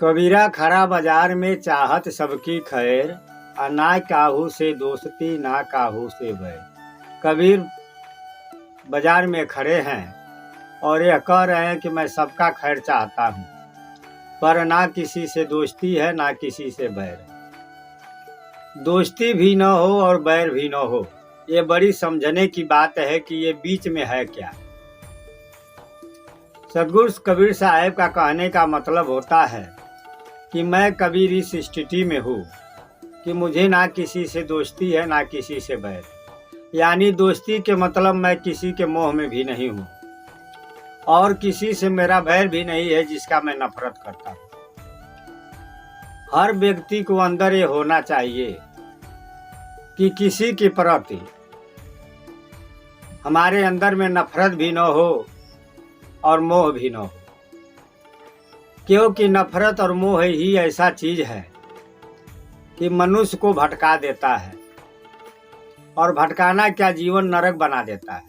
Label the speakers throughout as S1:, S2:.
S1: कबीरा खड़ा बाजार में चाहत सबकी खैर, ना काहू से दोस्ती ना काहू से बैर। कबीर बाजार में खड़े हैं और यह कह रहे हैं कि मैं सबका खैर चाहता हूँ, पर ना किसी से दोस्ती है ना किसी से बैर। दोस्ती भी न हो और बैर भी न हो, ये बड़ी समझने की बात है कि ये बीच में है क्या। सदगुरु कबीर साहब का कहने का मतलब होता है कि मैं कबीर इस स्थिति में हूँ कि मुझे ना किसी से दोस्ती है ना किसी से बैर। यानी दोस्ती के मतलब मैं किसी के मोह में भी नहीं हूँ और किसी से मेरा बैर भी नहीं है जिसका मैं नफरत करता हूँ। हर व्यक्ति को अंदर ये होना चाहिए कि किसी के प्रति हमारे अंदर में नफरत भी न हो और मोह भी न हो, क्योंकि नफरत और मोह ही ऐसा चीज है कि मनुष्य को भटका देता है और भटकाना क्या जीवन नरक बना देता है।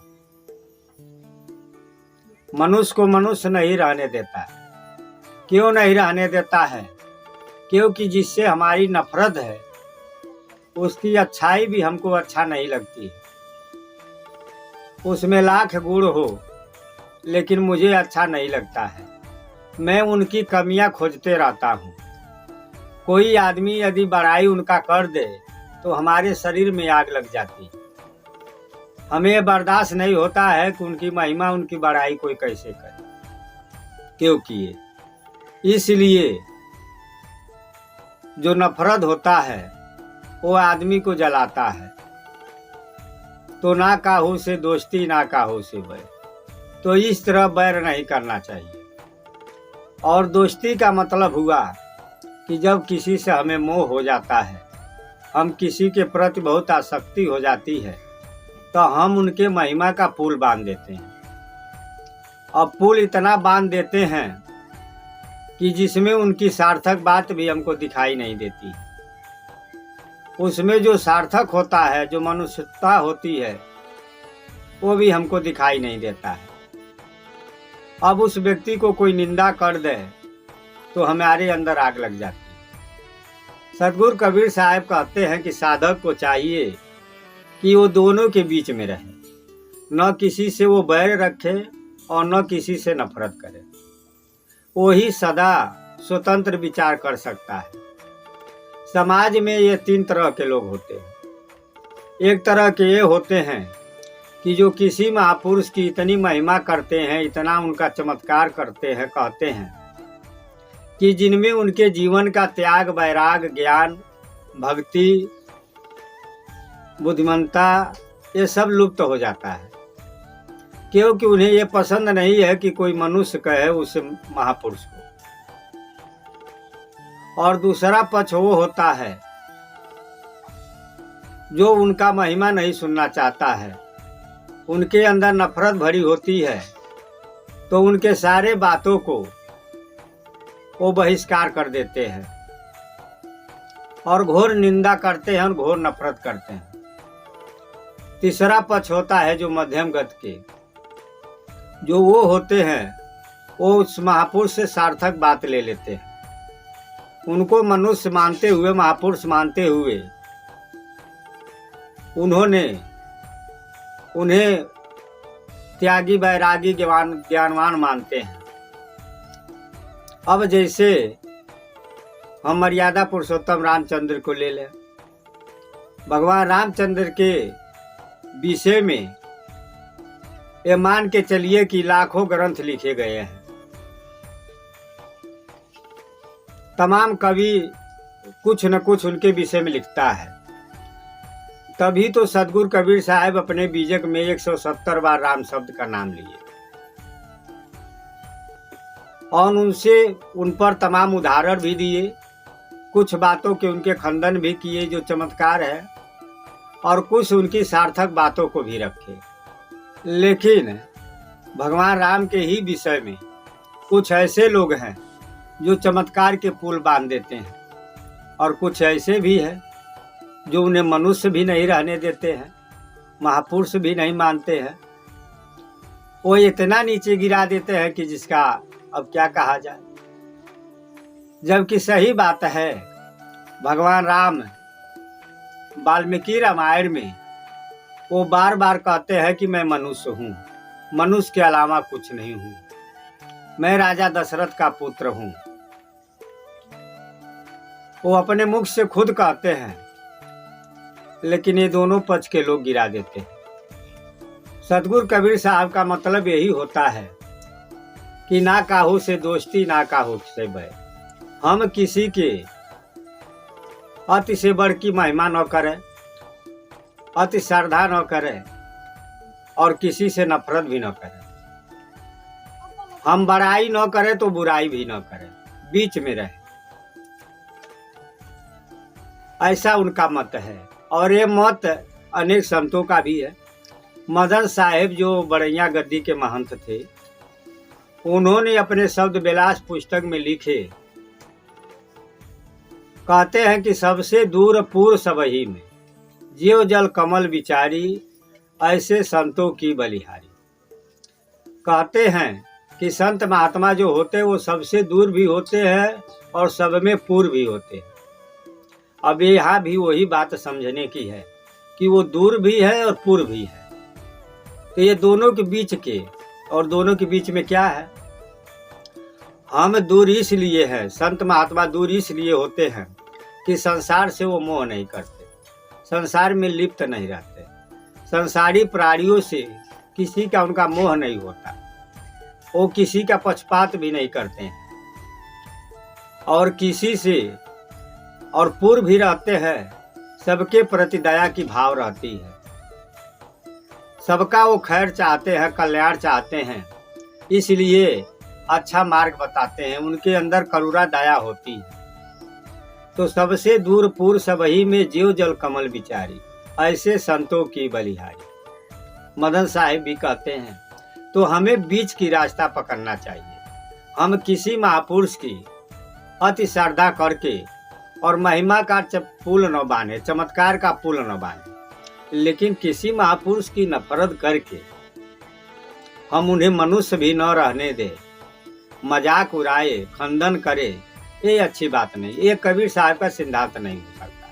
S1: मनुष्य को मनुष्य नहीं रहने देता है। क्यों नहीं रहने देता है? क्योंकि जिससे हमारी नफरत है उसकी अच्छाई भी हमको अच्छा नहीं लगती। उसमें लाख गुण हो लेकिन मुझे अच्छा नहीं लगता है। मैं उनकी कमियां खोजते रहता हूँ। कोई आदमी यदि बड़ाई उनका कर दे तो हमारे शरीर में आग लग जाती। हमें बर्दाश्त नहीं होता है कि उनकी महिमा उनकी बड़ाई कोई कैसे करे, क्योंकि इसलिए जो नफरत होता है वो आदमी को जलाता है। तो ना काहू से दोस्ती ना काहू से बैर, तो इस तरह बैर नहीं करना चाहिए। और दोस्ती का मतलब हुआ कि जब किसी से हमें मोह हो जाता है, हम किसी के प्रति बहुत आसक्ति हो जाती है, तो हम उनके महिमा का पुल बांध देते हैं। अब पुल इतना बांध देते हैं कि जिसमें उनकी सार्थक बात भी हमको दिखाई नहीं देती। उसमें जो सार्थक होता है, जो मनुष्यता होती है, वो भी हमको दिखाई नहीं देता है। अब उस व्यक्ति को कोई निंदा कर दे तो हमारे अंदर आग लग जाती है। सदगुरु कबीर साहब कहते हैं कि साधक को चाहिए कि वो दोनों के बीच में रहे, न किसी से वो बैर रखे और न किसी से नफरत करे। वो ही सदा स्वतंत्र विचार कर सकता है। समाज में ये तीन तरह के लोग होते हैं। एक तरह के ये होते हैं कि जो किसी महापुरुष की इतनी महिमा करते हैं, इतना उनका चमत्कार करते हैं, कहते हैं कि जिनमें उनके जीवन का त्याग, वैराग, ज्ञान, भक्ति, बुद्धिमत्ता ये सब लुप्त हो जाता है, क्योंकि उन्हें ये पसंद नहीं है कि कोई मनुष्य कहे उस महापुरुष को। और दूसरा पक्ष वो होता है जो उनका महिमा नहीं सुनना चाहता है, उनके अंदर नफरत भरी होती है, तो उनके सारे बातों को वो बहिष्कार कर देते हैं और घोर निंदा करते हैं और घोर नफरत करते हैं। तीसरा पक्ष होता है जो मध्यम गति के, जो वो होते हैं वो उस महापुरुष से सार्थक बात ले लेते हैं। उनको मनुष्य मानते हुए, महापुरुष मानते हुए उन्हें त्यागी, वैरागी, ज्ञानवान मानते हैं। अब जैसे हम मर्यादा पुरुषोत्तम रामचंद्र को ले लें। भगवान रामचंद्र के विषय में ये मान के चलिए कि लाखों ग्रंथ लिखे गए हैं। तमाम कवि कुछ न कुछ उनके विषय में लिखता है। तभी तो सदगुरु कबीर साहब अपने बीजक में 170 बार राम शब्द का नाम लिए और उन पर तमाम उदाहरण भी दिए, कुछ बातों के उनके खंडन भी किए जो चमत्कार है, और कुछ उनकी सार्थक बातों को भी रखे। लेकिन भगवान राम के ही विषय में कुछ ऐसे लोग हैं जो चमत्कार के पुल बांध देते हैं, और कुछ ऐसे भी हैं जो उन्हें मनुष्य भी नहीं रहने देते हैं, महापुरुष भी नहीं मानते हैं। वो इतना नीचे गिरा देते हैं कि जिसका अब क्या कहा जाए। जबकि सही बात है, भगवान राम वाल्मीकि रामायण में वो बार बार कहते हैं कि मैं मनुष्य हूँ, मनुष्य के अलावा कुछ नहीं हूँ, मैं राजा दशरथ का पुत्र हूँ। वो अपने मुख से खुद कहते हैं, लेकिन ये दोनों पक्ष के लोग गिरा देते हैं। सतगुरु कबीर साहब का मतलब यही होता है कि ना काहू से दोस्ती ना काहू से बैर। हम किसी के अति से बढ़ की महिमा न करें, अति श्रद्धा न करें और किसी से नफरत भी न करें। हम बड़ाई न करें तो बुराई भी न करें, बीच में रहे, ऐसा उनका मत है। और ये मत अनेक संतों का भी है। मदन साहेब जो बड़ैया गद्दी के महंत थे, उन्होंने अपने शब्द विलास पुस्तक में लिखे, कहते हैं कि सबसे दूर पूर्व सबही में जीव जल कमल विचारी, ऐसे संतों की बलिहारी। कहते हैं कि संत महात्मा जो होते हैं वो सबसे दूर भी होते हैं और सब में पूर्व भी होते हैं। अब यहाँ भी वही बात समझने की है कि वो दूर भी है और पूर्व भी है। तो ये दोनों के बीच के, और दोनों के बीच में क्या है, हम दूर इसलिए हैं, संत महात्मा दूर इसलिए होते हैं कि संसार से वो मोह नहीं करते, संसार में लिप्त नहीं रहते, संसारी प्राणियों से किसी का उनका मोह नहीं होता, वो किसी का पक्षपात भी नहीं करते हैं और किसी से, और पूर्व भी रहते हैं, सबके प्रति दया की भाव रहती है, सबका वो खैर चाहते हैं, कल्याण चाहते हैं, इसलिए अच्छा मार्ग बताते हैं, उनके अंदर करुणा दया होती है। तो सबसे दूर पूर्व सबही में जीव जल कमल विचारी, ऐसे संतों की बलिहारी। मदन साहिब भी कहते हैं। तो हमें बीच की रास्ता पकड़ना चाहिए। हम किसी महापुरुष की अति श्रद्धा करके और महिमा का पुल न बांधे, चमत्कार का पुल न बांधे, लेकिन किसी महापुरुष की नफरत करके हम उन्हें मनुष्य भी न रहने दे, मजाक उड़ाए, खंडन करे, ये अच्छी बात नहीं। ये कबीर साहब का सिद्धांत नहीं हो सकता।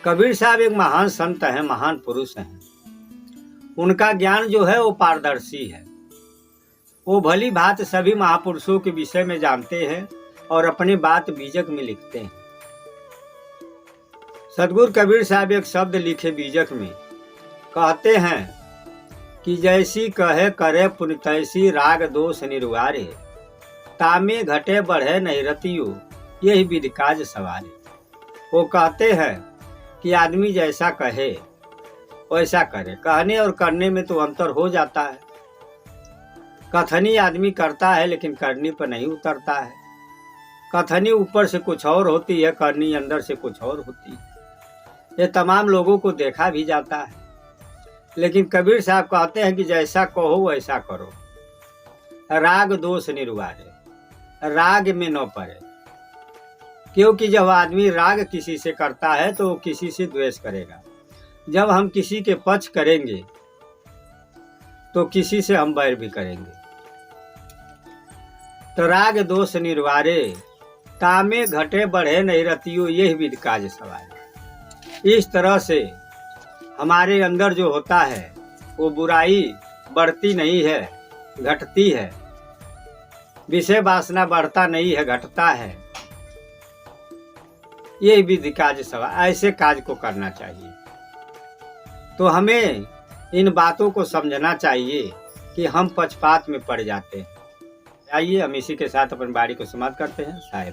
S1: कबीर साहब एक महान संत हैं, महान पुरुष हैं। उनका ज्ञान जो है वो पारदर्शी है। वो भली भांत सभी महापुरुषों के विषय में जानते हैं और अपनी बात बीजक में लिखते हैं। सतगुरु कबीर साहब एक शब्द लिखे बीजक में, कहते हैं कि जैसी कहे करे पुण्य तैसी राग दोष निर्वारे, तामे घटे बढ़े नहीं रतियो यही विधि काज सवारे। वो कहते हैं कि आदमी जैसा कहे वैसा करे। कहने और करने में तो अंतर हो जाता है। कथनी आदमी करता है लेकिन करनी पर नहीं उतरता है। कथनी ऊपर से कुछ और होती है, करनी अंदर से कुछ और होती है। ये तमाम लोगों को देखा भी जाता है। लेकिन कबीर साहब कहते हैं कि जैसा कहो वैसा करो, राग दोष निर्वारे, राग में न पड़े। क्योंकि जब आदमी राग किसी से करता है तो वो किसी से द्वेष करेगा। जब हम किसी के पक्ष करेंगे तो किसी से हम बैर भी करेंगे। तो राग दोष निर्वारे, तामे घटे बढ़े नहीं रतियो यही विधि काज सवारे। इस तरह से हमारे अंदर जो होता है वो बुराई बढ़ती नहीं है, घटती है। विषय वासना बढ़ता नहीं है, घटता है। ये विधि काज सवारे, ऐसे काज को करना चाहिए। तो हमें इन बातों को समझना चाहिए कि हम पक्षपात में पड़ जाते हैं। आइए हम इसी के साथ अपनी बारी को समाप्त करते हैं। साहेब।